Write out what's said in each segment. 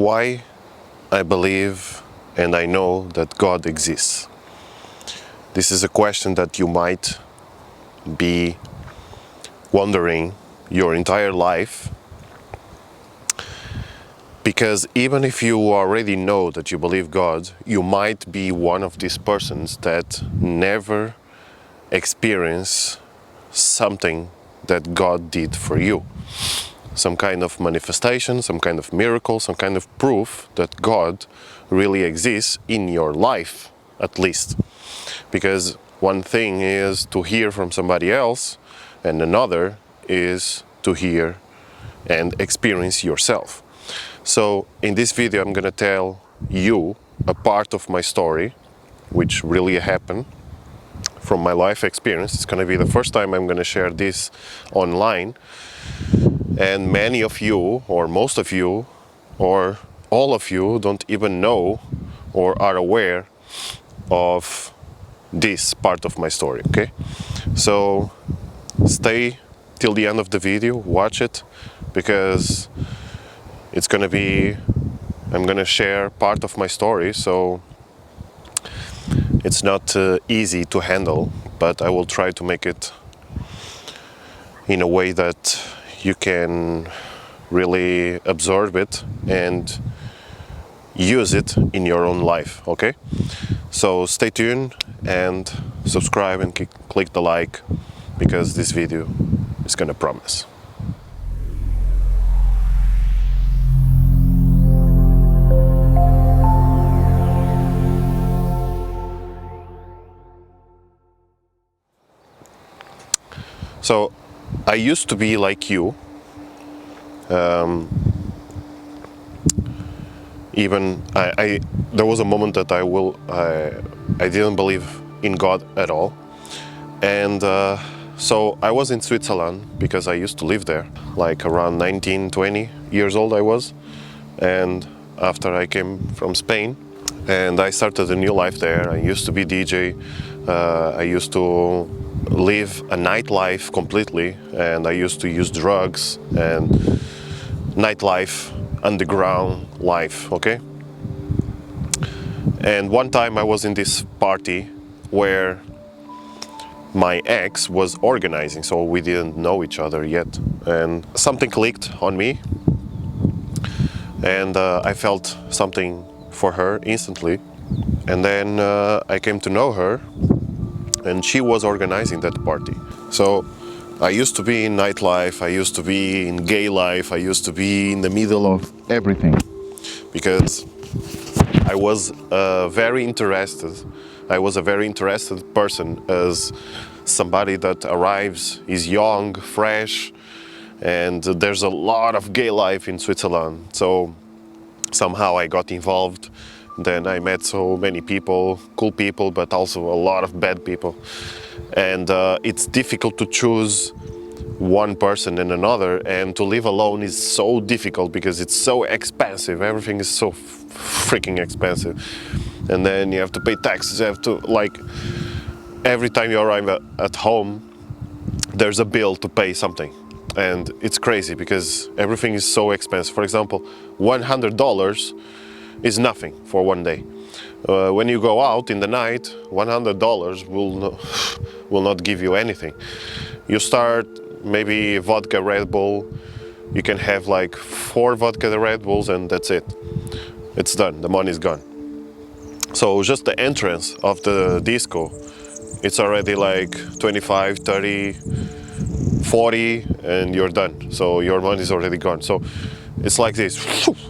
Why I believe and I know that God exists. This is a question that you might be wondering your entire life, because even if you already know that you believe God, you might be one of these persons that never experience something that God did for you. Some kind of manifestation, some kind of miracle, some kind of proof that God really exists in your life, at least. Because one thing is to hear from somebody else, and another is to hear and experience yourself. So in this video I'm gonna tell you a part of my story, which really happened from my life experience. It's gonna be the first time I'm gonna share this online. And many of you, or most of you, or all of you don't even know or are aware of this part of my story, okay? So stay till the end of the video, watch it, because it's gonna be, I'm gonna share part of my story, so it's not easy to handle, but I will try to make it in a way that you can really absorb it and use it in your own life, okay? So stay tuned and subscribe and click the like, because this video is gonna promise. So I used to be like you. Even there was a moment that I didn't believe in God at all, and so I was in Switzerland because I used to live there, like around 19, 20 years old I was, and after I came from Spain, and I started a new life there. I used to be DJ. I used to live a nightlife completely, and I used to use drugs and nightlife, underground life, okay? And one time I was in this party where my ex was organizing, so we didn't know each other yet, and something clicked on me, and I felt something for her instantly. And then I came to know her, and she was organizing that party. So I used to be in nightlife, I used to be in gay life, I used to be in the middle of everything, because I was very interested. I was a very interested person, as somebody that arrives, is young, fresh, and there's a lot of gay life in Switzerland. So somehow I got involved. Then I met so many people, cool people, but also a lot of bad people. And it's difficult to choose one person and another, and to live alone is so difficult because it's so expensive. Everything is so freaking expensive. And then you have to pay taxes, you have to, like, every time you arrive at home, there's a bill to pay something. And it's crazy because everything is so expensive. For example, $100 is nothing for one day. When you go out in the night, $100 will not give you anything. You start maybe vodka Red Bull, you can have like 4 vodka Red Bulls and that's it. It's done, the money's gone. So just the entrance of the disco, it's already like 25, 30, 40 and you're done. So your money's already gone. So it's like this,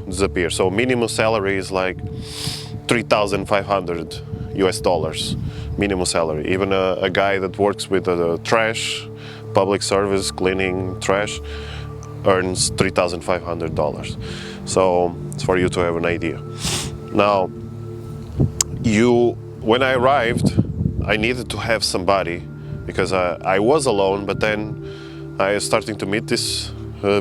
disappear. So minimum salary is like 3,500 US dollars, minimum salary. Even a guy that works with trash, public service, cleaning trash, earns $3,500. So it's for you to have an idea. Now, when I arrived, I needed to have somebody, because I was alone, but then I was starting to meet these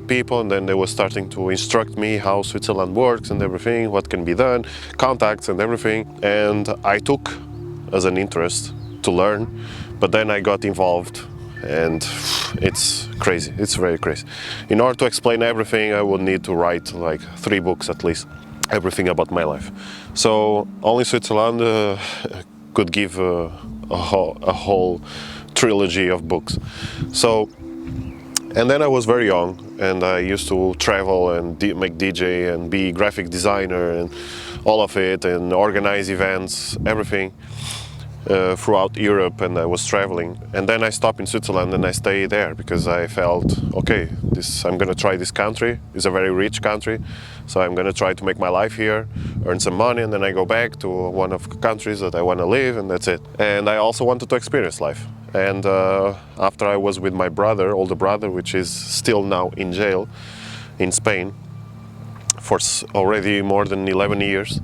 people, and then they were starting to instruct me how Switzerland works and everything, what can be done, contacts and everything. And I took as an interest to learn, but then I got involved, and it's crazy, it's very crazy. In order to explain everything, I would need to write like 3 books at least. everything about my life. So only Switzerland could give a whole trilogy of books. So, and then I was very young, and I used to travel and make DJ and be graphic designer and all of it, and organize events, everything throughout Europe, and I was traveling. And then I stopped in Switzerland and I stayed there because I felt, okay, I'm gonna try this country. It's a very rich country, so I'm gonna try to make my life here, earn some money, and then I go back to one of the countries that I wanna live, and that's it. And I also wanted to experience life. And after I was with my brother, older brother, which is still now in jail in Spain for already more than 11 years,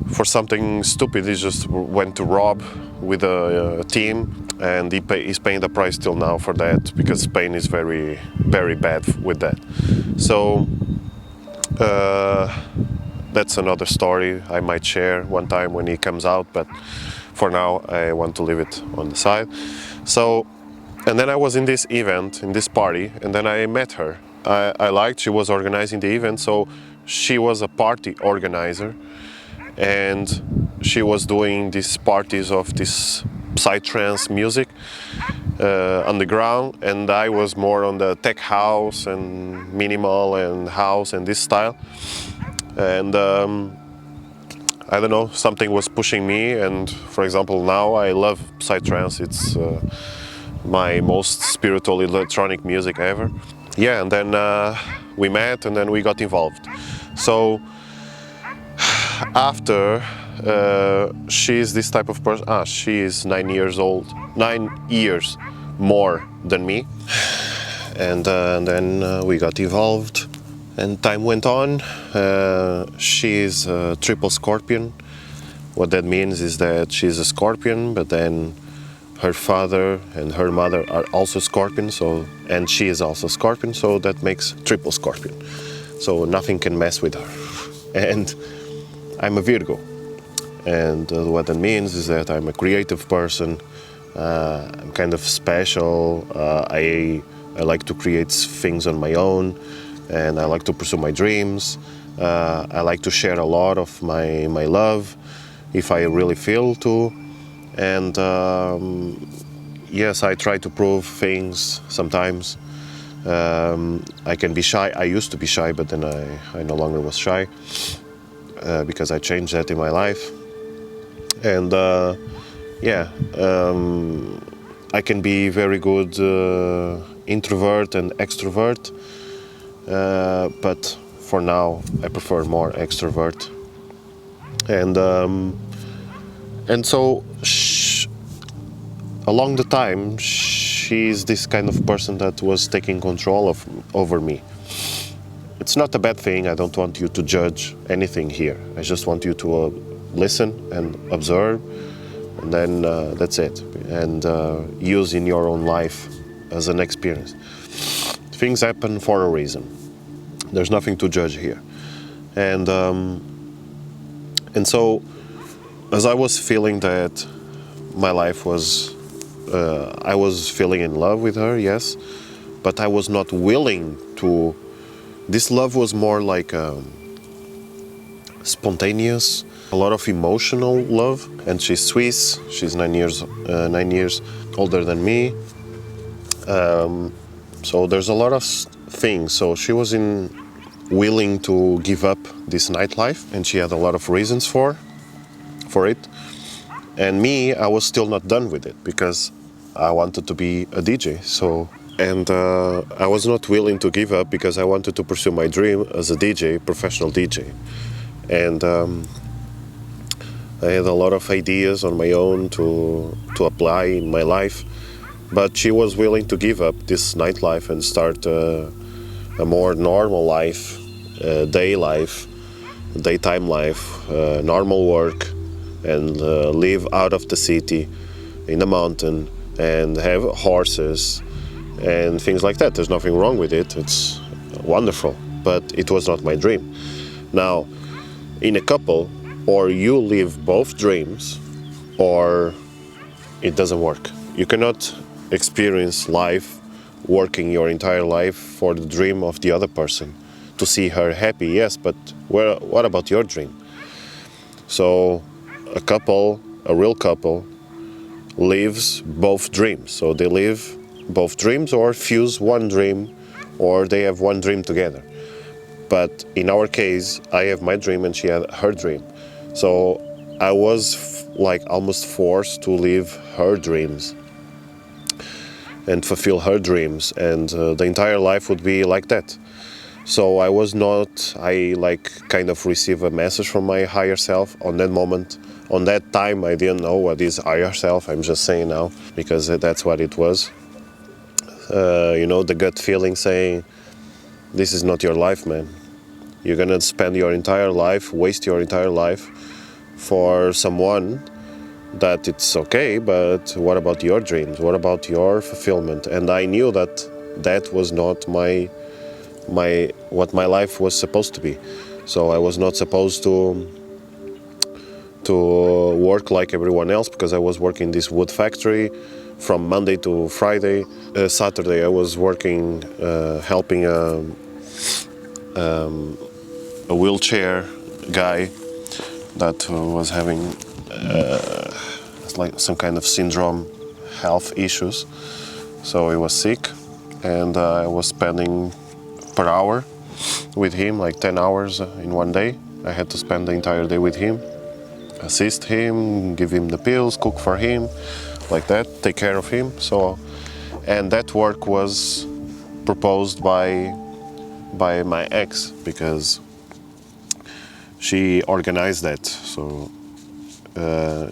for something stupid. He just went to rob with a team, and he's paying the price till now for that, because Spain is very, very bad with that. So that's another story I might share one time when he comes out, but for now I want to leave it on the side. So, and then I was in this event, in this party, and then I met her. I liked, she was organizing the event, so she was a party organizer, and she was doing these parties of this psytrance music underground, and I was more on the tech house and minimal and house and this style. And I don't know, something was pushing me, and for example now I love psytrance. It's my most spiritual electronic music ever. Yeah, and then we met and then we got involved. So after she's this type of person. She is 9 years old, 9 years more than me, and then we got involved, and time went on. She is a triple Scorpion. What that means is that she's a Scorpion, but then her father and her mother are also Scorpion, and she is also Scorpion, so that makes triple Scorpion. So nothing can mess with her. And I'm a Virgo, and what that means is that I'm a creative person. I'm kind of special. I like to create things on my own, and I like to pursue my dreams. I like to share a lot of my love if I really feel to. And yes, I try to prove things sometimes. I can be shy. I used to be shy, but then I no longer was shy. Because I changed that in my life. And I can be very good introvert and extrovert, but for now I prefer more extrovert. And so along the time, she's this kind of person that was taking control over me. It's not a bad thing. I don't want you to judge anything here. I just want you to listen and observe, and then that's it. And use in your own life as an experience. Things happen for a reason. There's nothing to judge here. And so, as I was feeling that my life was, I was feeling in love with her, yes, but I was not willing to. This love was more like spontaneous, a lot of emotional love. And she's Swiss. She's 9 years older than me. So there's a lot of things. So she was willing to give up this nightlife, and she had a lot of reasons for it. And me, I was still not done with it because I wanted to be a DJ. And I was not willing to give up because I wanted to pursue my dream as a DJ, professional DJ. And I had a lot of ideas on my own to apply in my life. But she was willing to give up this nightlife and start a more normal life, day life, daytime life, normal work, and live out of the city, in the mountain, and have horses, and things like that. There's nothing wrong with it. It's wonderful, but it was not my dream. Now, in a couple, or you live both dreams, or it doesn't work. You cannot experience life working your entire life for the dream of the other person. to see her happy, yes, but what about your dream? So a real couple, lives both dreams. So they live both dreams or fuse one dream, or they have one dream together. But in our case, I have my dream and she had her dream. So I was like almost forced to live her dreams and fulfill her dreams, and the entire life would be like that. So I like kind of receive a message from my higher self on that moment. On that time, I didn't know what is higher self. I'm just saying now because that's what it was. You know, the gut feeling saying, this is not your life, man. You're gonna spend your entire life, waste your entire life for someone that it's okay, but what about your dreams? What about your fulfillment? And I knew that that was not what my life was supposed to be. So I was not supposed to work like everyone else, because I was working this wood factory from Monday to Friday. Saturday I was working, helping a wheelchair guy that was having like some kind of syndrome, health issues. So he was sick, and I was spending per hour with him, like 10 hours in one day. I had to spend the entire day with him, assist him, give him the pills, cook for him, like that, take care of him. So, and that work was proposed by my ex, because she organized that. So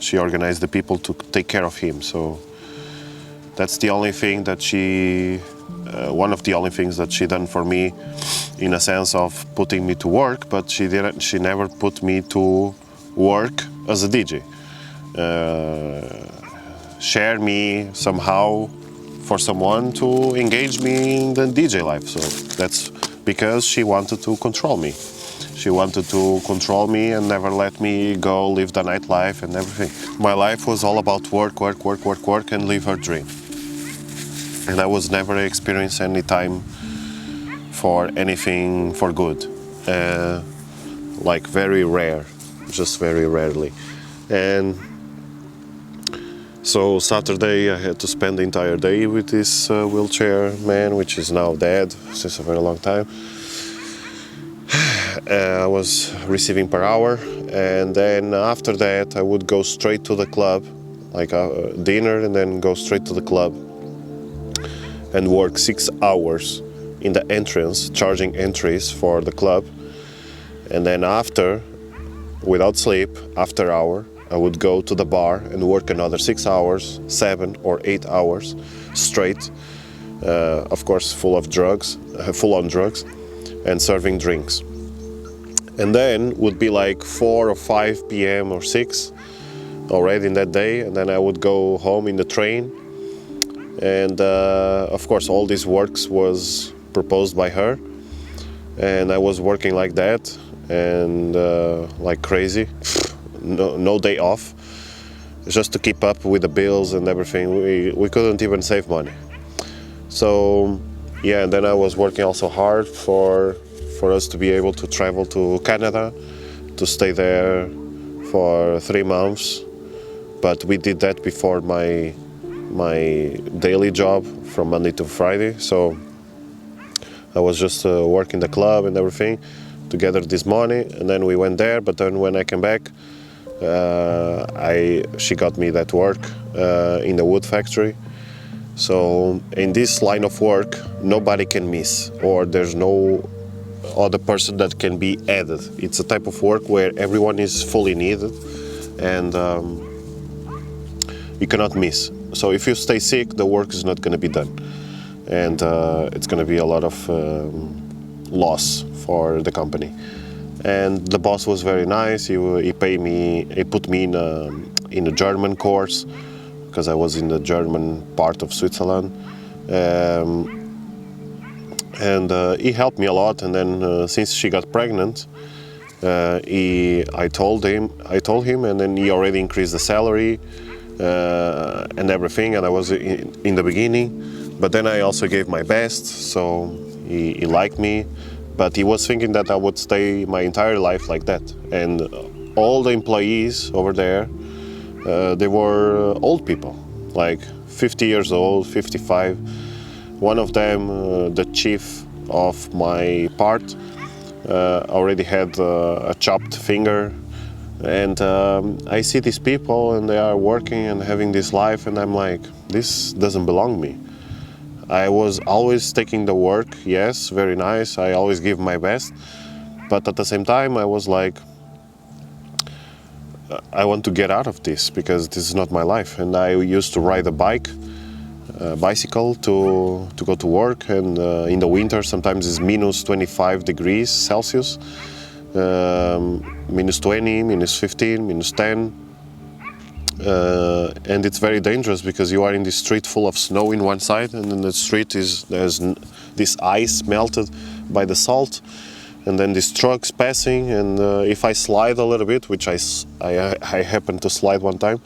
she organized the people to take care of him. So that's the only thing that one of the only things that she done for me, in a sense of putting me to work, but she never put me to work as a DJ. Share me somehow for someone to engage me in the DJ life. So that's because she wanted to control me. She wanted to control me and never let me go live the nightlife and everything. My life was all about work, work, work, work, work, and live her dream. And I was never experienced any time for anything for good. Like very rare, just very rarely. And so Saturday I had to spend the entire day with this wheelchair man, which is now dead since a very long time. I was receiving per hour, and then after that I would go straight to the club, like a dinner, and then go straight to the club and work 6 hours in the entrance, charging entries for the club. And then after, without sleep, after hour, I would go to the bar and work another 6 hours, 7 or 8 hours straight, of course full on drugs, and serving drinks. And then would be like 4 or 5 p.m. or 6 already in that day, and then I would go home in the train. And of course all these works was proposed by her, and I was working like that, and like crazy, no day off, just to keep up with the bills and everything. We couldn't even save money. So yeah, and then I was working also hard for us to be able to travel to Canada, to stay there for 3 months. But we did that before my daily job from Monday to Friday. So I was just working the club and everything to gather this money, and then we went there. But then when I came back, she got me that work in the wood factory. So in this line of work, nobody can miss, or there's no other person that can be added. It's a type of work where everyone is fully needed, and you cannot miss. So if you stay sick, the work is not going to be done, and it's going to be a lot of loss for the company. And the boss was very nice. He put me in a German course, because I was in the German part of Switzerland. And he helped me a lot. And then since she got pregnant, I told him, and then he already increased the salary and everything. And I was in the beginning, but then I also gave my best. So he liked me. But he was thinking that I would stay my entire life like that. And all the employees over there, they were old people, like 50 years old, 55. One of them, the chief of my part, already had a chopped finger. And I see these people and they are working and having this life, and I'm like, this doesn't belong to me. I was always taking the work, yes, very nice, I always give my best, but at the same time I was like, I want to get out of this because this is not my life. And I used to ride a bicycle to go to work, and in the winter sometimes it's minus 25 degrees Celsius, minus 20, minus 15, minus 10. And it's very dangerous because you are in this street full of snow in one side, and then the street there's this ice melted by the salt, and then these trucks passing, and if I slide a little bit, which I happened to slide one time,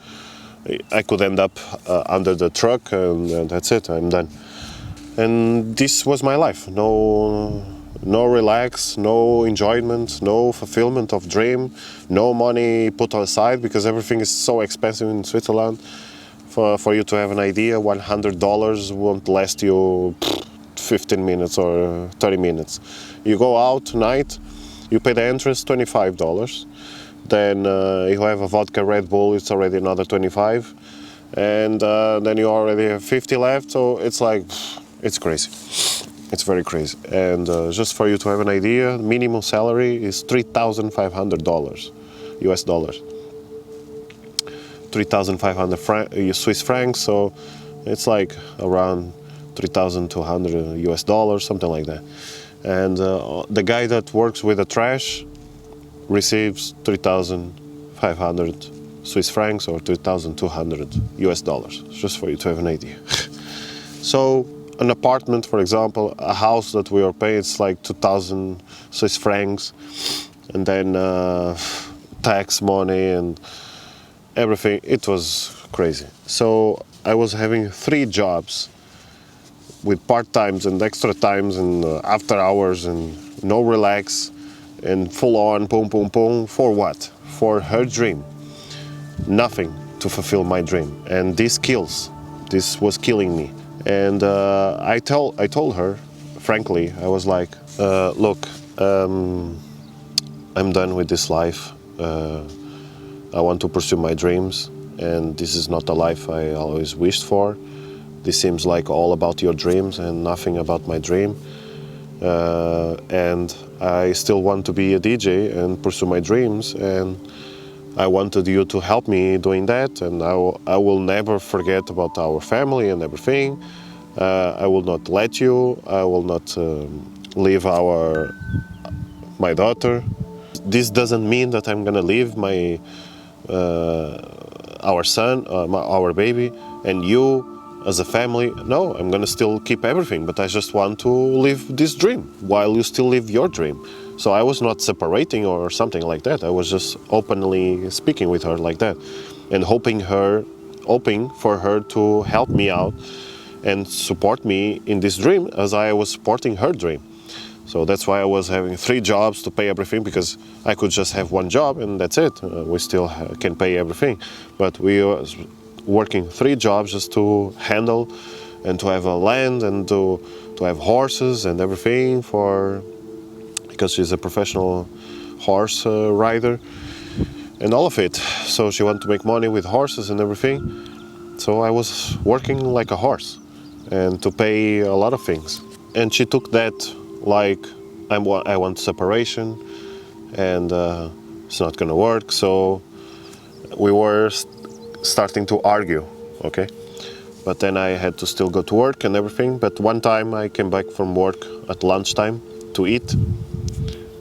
I could end up under the truck, and that's it, I'm done. And this was my life. No relax, no enjoyment, no fulfillment of dream, no money put aside because everything is so expensive in Switzerland. For you to have an idea, $100 won't last you 15 minutes or 30 minutes. You go out tonight, you pay the entrance $25. Then you have a vodka Red Bull, it's already another 25. And then you already have 50 left, so it's like, it's crazy. It's very crazy. And just for you to have an idea, minimum salary is $3,500 US dollars. 3,500 Swiss francs, so it's like around 3,200 US dollars, something like that. And the guy that works with the trash receives 3,500 Swiss francs or 3,200 US dollars, just for you to have an idea. So an apartment, for example, a house that we are paying, it's like 2,000 Swiss francs, and then tax money and everything. It was crazy. So I was having 3 jobs with part-times and extra times and after hours and no relax and full on, boom, boom, boom. For what? For her dream. Nothing to fulfill my dream. And this kills. This was killing me. And I told her, frankly, I was like, look, I'm done with this life. I want to pursue my dreams, and this is not the life I always wished for. This seems like all about your dreams and nothing about my dream. And I still want to be a DJ and pursue my dreams, and I wanted you to help me doing that, and I will never forget about our family and everything. I will not let you. I will not leave my daughter. This doesn't mean that I'm gonna leave our son, our baby, and you as a family. No, I'm gonna still keep everything, but I just want to live this dream while you still live your dream. So I was not separating or something like that. I was just openly speaking with her like that, and hoping for her to help me out and support me in this dream as I was supporting her dream. So that's why I was having 3 jobs to pay everything, because I could just have 1 job and that's it. We still can pay everything. But we were working 3 jobs just to handle and to have a land and to have horses and everything, because she's a professional horse rider and all of it. So she wanted to make money with horses and everything. So I was working like a horse and to pay a lot of things. And she took that like, I want separation and it's not gonna work. So we were starting to argue, okay? But then I had to still go to work and everything. But one time I came back from work at lunchtime to eat,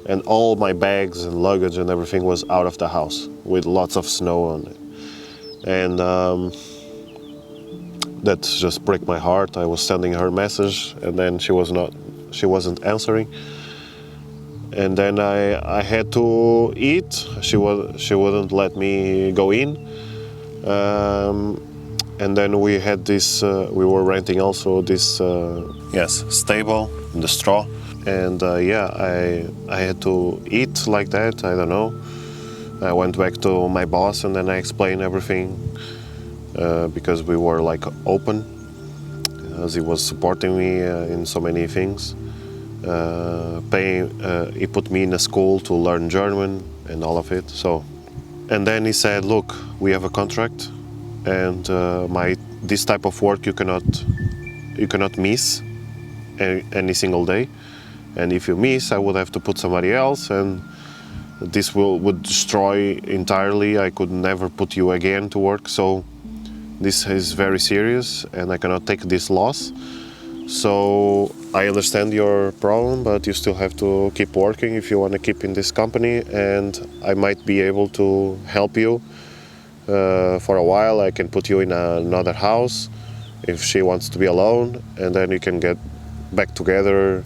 and all my bags and luggage and everything was out of the house with lots of snow on it. And that just broke my heart. I was sending her a message and then she wasn't answering. And then I had to eat. She wouldn't let me go in. And then we had this, we were renting also this, stable in the straw. And yeah, I had to eat like that. I don't know. I went back to my boss and then I explained everything because we were like open, as he was supporting me in so many things. He put me in a school to learn German and all of it. So, and then he said, "Look, we have a contract, and this type of work you cannot miss any single day. And if you miss, I would have to put somebody else, and this would destroy entirely. I could never put you again to work. So this is very serious, and I cannot take this loss. So I understand your problem, but you still have to keep working if you want to keep in this company, and I might be able to help you for a while. I can put you in another house if she wants to be alone, and then you can get back together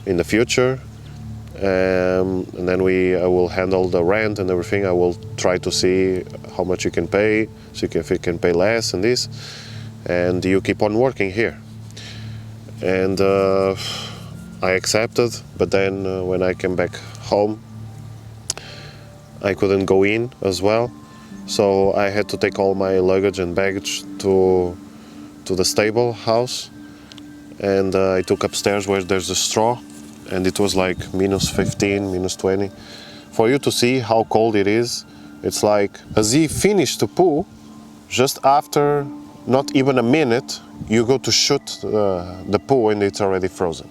in the future. And then I will handle the rent and everything. I will try to see how much you can pay, so if you can pay less and this, and you keep on working here." And I accepted, but then when I came back home, I couldn't go in as well. So I had to take all my luggage and baggage to the stable house, and I took upstairs where there's a straw, and it was like -15, -20. For you to see how cold it is, it's like as he finished to poo, just after not even a minute, you go to shoot the poo and it's already frozen.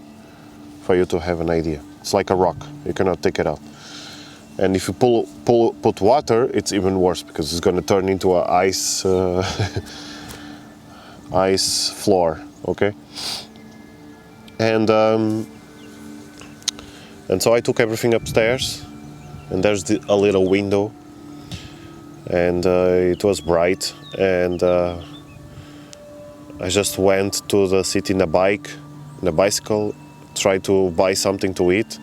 For you to have an idea, it's like a rock. You cannot take it out. And if you put water, it's even worse because it's going to turn into an ice floor. Okay. And so I took everything upstairs, and there's a little window, and it was bright, and I just went to the city in a bicycle, tried to buy something to eat.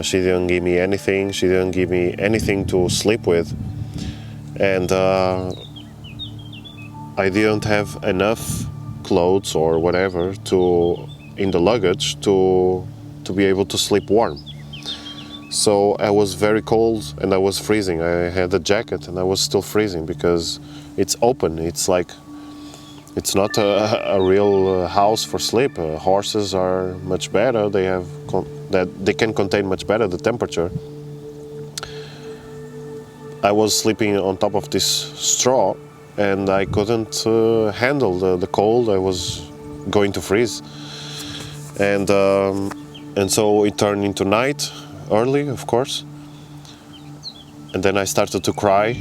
She didn't give me anything. She didn't give me anything to sleep with, and I didn't have enough clothes or whatever in the luggage to be able to sleep warm. So I was very cold and I was freezing. I had a jacket and I was still freezing because it's open. It's not a real house for sleep. Horses are much better. They can contain much better the temperature. I was sleeping on top of this straw and I couldn't handle the cold. I was going to freeze. And so it turned into night early, of course. And then I started to cry.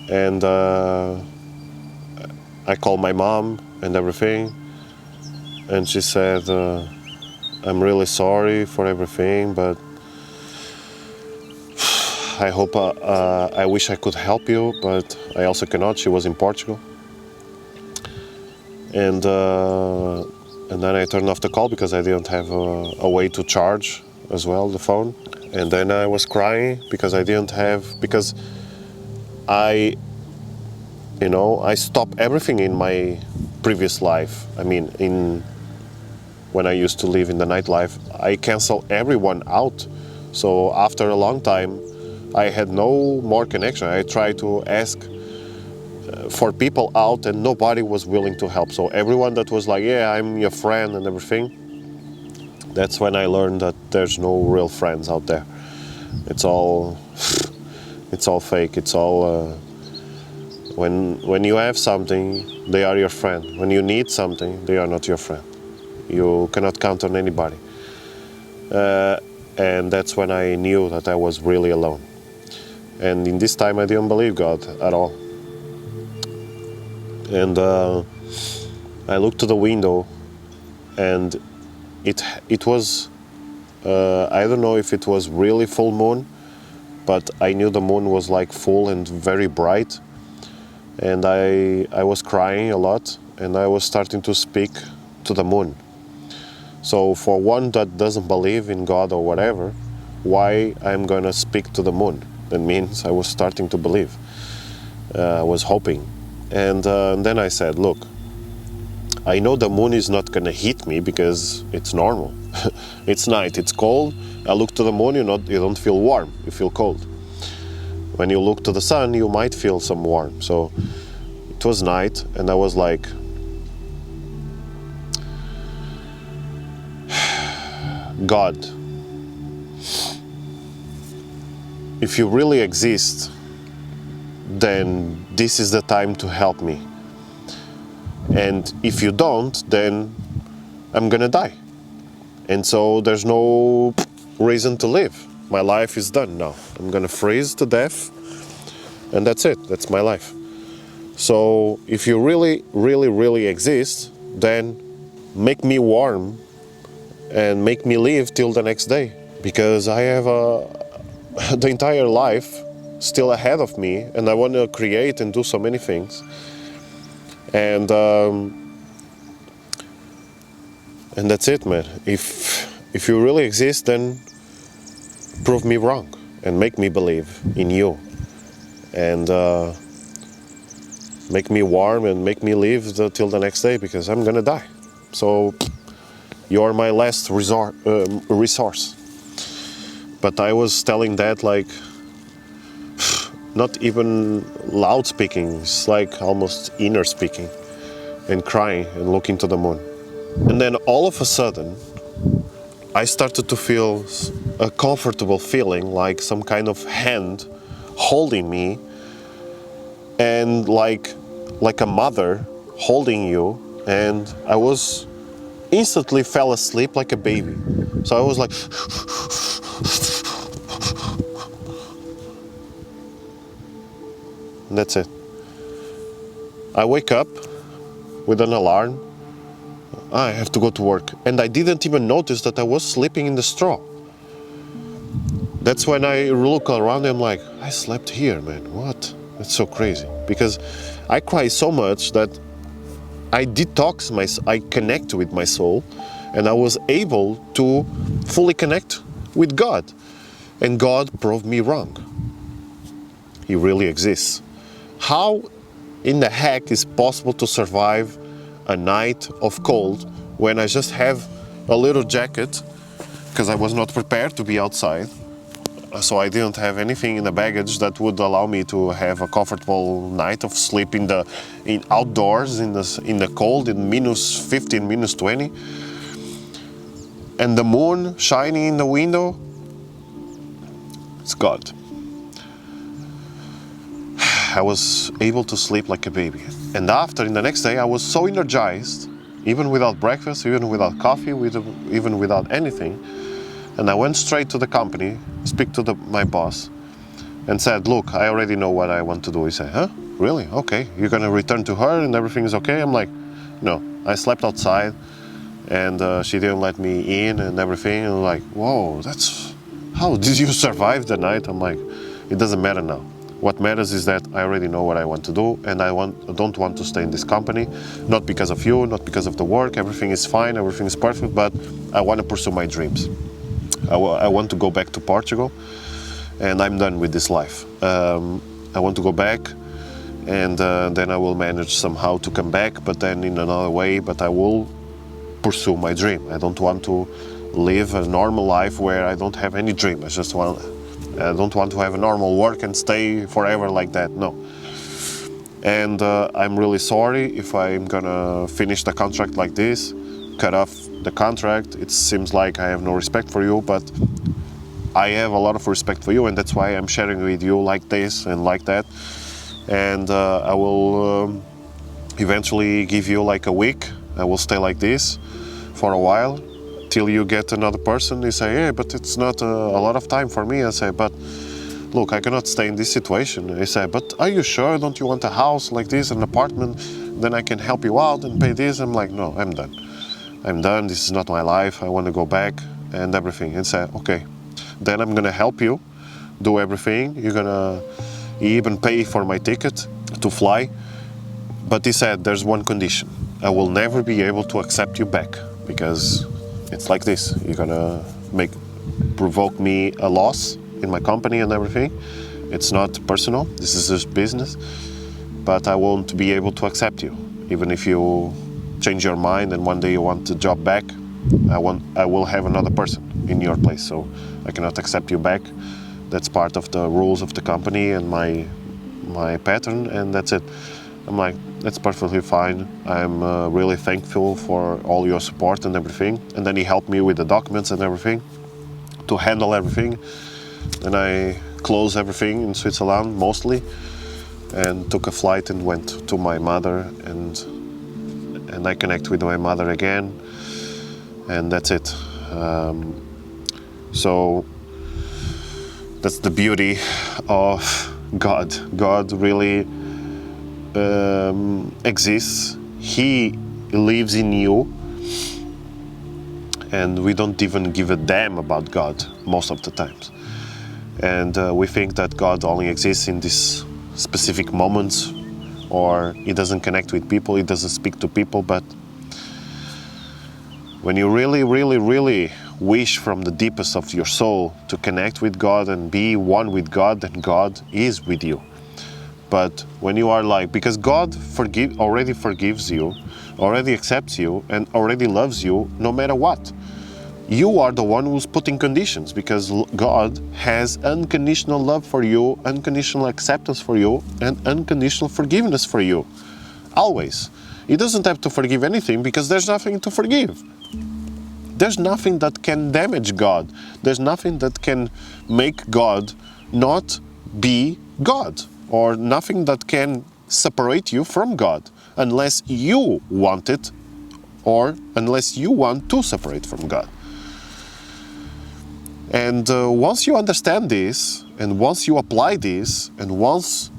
And I called my mom and everything. And she said, "I'm really sorry for everything, but I wish I could help you, but I also cannot." She was in Portugal. And then I turned off the call because I didn't have a way to charge as well the phone. And then I was crying because I stopped everything in my previous life. I mean, when I used to live in the nightlife, I canceled everyone out. So after a long time, I had no more connection. I tried to ask for people out and nobody was willing to help. So everyone that was like, "Yeah, I'm your friend" and everything, that's when I learned that there's no real friends out there. It's all fake. It's all when you have something, they are your friend. When you need something, they are not your friend. You cannot count on anybody. And that's when I knew that I was really alone. And in this time, I didn't believe God at all. And I looked to the window, and it was, I don't know if it was really full moon, but I knew the moon was like full and very bright. And I was crying a lot, and I was starting to speak to the moon. So for one that doesn't believe in God or whatever, why I'm gonna speak to the moon? That means I was starting to believe. I was hoping. And then I said, "Look, I know the moon is not gonna hit me because it's normal. It's night, it's cold. I look to the moon, you don't feel warm, you feel cold. When you look to the sun, you might feel some warm. So it was night, and I was like, God, if you really exist, then this is the time to help me. And if you don't, then I'm gonna die. And so there's no reason to live. My life is done now. I'm gonna freeze to death, and that's it. That's my life. So if you really, really, really exist, then make me warm and make me live till the next day. Because I have the entire life still ahead of me, and I want to create and do so many things. And that's it, man. If you really exist, then prove me wrong and make me believe in you, and make me warm and make me live till the next day, because I'm gonna die. So you're my last resource. But I was telling that like, not even loud speaking, it's like almost inner speaking, and crying and looking to the moon. And then all of a sudden, I started to feel a comfortable feeling, like some kind of hand holding me, and like a mother holding you, and I was instantly fell asleep like a baby. So I was like, and that's it. I wake up with an alarm. I have to go to work. And I didn't even notice that I was sleeping in the straw. That's when I look around and I'm like, I slept here, man. What? That's so crazy. Because I cry so much that I detox I connect with my soul, and I was able to fully connect with God. And God proved me wrong. He really exists. How in the heck is possible to survive a night of cold when I just have a little jacket, because I was not prepared to be outside, so I didn't have anything in the baggage that would allow me to have a comfortable night of sleep in outdoors in the cold, in -15, -20, and the moon shining in the window. It's God. I was able to sleep like a baby. And after, in the next day, I was so energized, even without breakfast, even without coffee, even without anything. And I went straight to the company, speak to my boss, and said, look, I already know what I want to do. He said, huh? Really? Okay. You're going to return to her and everything is okay? I'm like, no. I slept outside, and she didn't let me in and everything. And I'm like, whoa, how did you survive the night? I'm like, it doesn't matter now. What matters is that I already know what I want to do, and I don't want to stay in this company, not because of you, not because of the work. Everything is fine, everything is perfect, but I want to pursue my dreams. I want to go back to Portugal, and I'm done with this life. I want to go back, and then I will manage somehow to come back, but then in another way, but I will pursue my dream. I don't want to live a normal life where I don't have any dream. I don't want to have a normal work and stay forever like that, no. And I'm really sorry if I'm gonna finish the contract like this, cut off the contract. It seems like I have no respect for you, but I have a lot of respect for you, and that's why I'm sharing with you like this and like that. And I will eventually give you like a week. I will stay like this for a while, till you get another person. They say, hey, but it's not a lot of time for me. I say, but look, I cannot stay in this situation. They say, but are you sure? Don't you want a house like this, an apartment? Then I can help you out and pay this. I'm like, no, I'm done. I'm done. This is not my life. I want to go back and everything. And say, okay, then I'm gonna help you do everything. You even pay for my ticket to fly. But he said, there's one condition. I will never be able to accept you back, because it's like this. You're gonna provoke me a loss in my company and everything. It's not personal. This is just business. But I won't be able to accept you, even if you change your mind and one day you want the job back, I will have another person in your place, so I cannot accept you back. That's part of the rules of the company and my pattern, and that's it. I'm like, that's perfectly fine. I'm really thankful for all your support and everything. And then he helped me with the documents and everything, to handle everything. Then I closed everything in Switzerland, mostly, and took a flight and went to my mother, and I connect with my mother again, and that's it. So that's the beauty of God. God really exists. He lives in you, and we don't even give a damn about God most of the times. And we think that God only exists in these specific moments, or He doesn't connect with people, He doesn't speak to people. But when you really, really, really wish from the deepest of your soul to connect with God and be one with God, then God is with you. But when you are like, because God already forgives you, already accepts you, and already loves you no matter what. You are the one who's putting conditions, because God has unconditional love for you, unconditional acceptance for you, and unconditional forgiveness for you. Always. He doesn't have to forgive anything, because there's nothing to forgive. There's nothing that can damage God. There's nothing that can make God not be God, or nothing that can separate you from God, unless you want it, or unless you want to separate from God. And once you understand this, and once you apply this, and once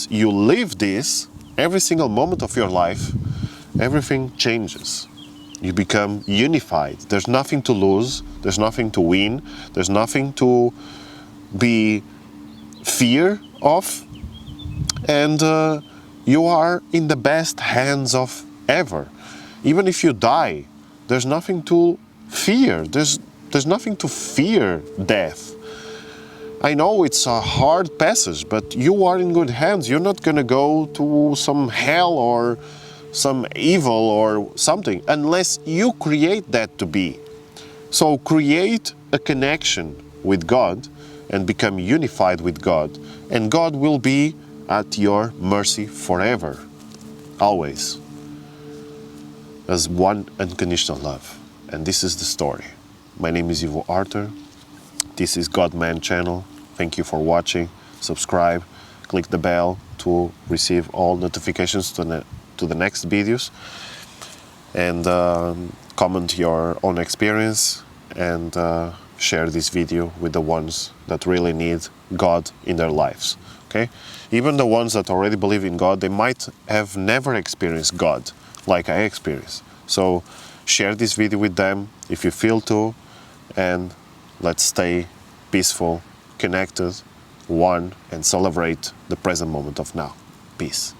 you live this, every single moment of your life, everything changes. You become unified. There's nothing to lose, there's nothing to win, there's nothing to be fear of, and you are in the best hands of ever. Even if you die, there's nothing to fear. There's nothing to fear death. I know it's a hard passage, but you are in good hands. You're not going to go to some hell or some evil or something unless you create that to be. So create a connection with God and become unified with God, and God will be at your mercy forever, always, as one unconditional love. And this is the story. My name is Ivo Artur. This is GODMAN channel. Thank you for watching. Subscribe, click the bell to receive all notifications to the next videos, and comment your own experience, and share this video with the ones that really need God in their lives. Okay? Even the ones that already believe in God, they might have never experienced God like I experienced. So share this video with them if you feel to, and let's stay peaceful, connected, one, and celebrate the present moment of now. Peace.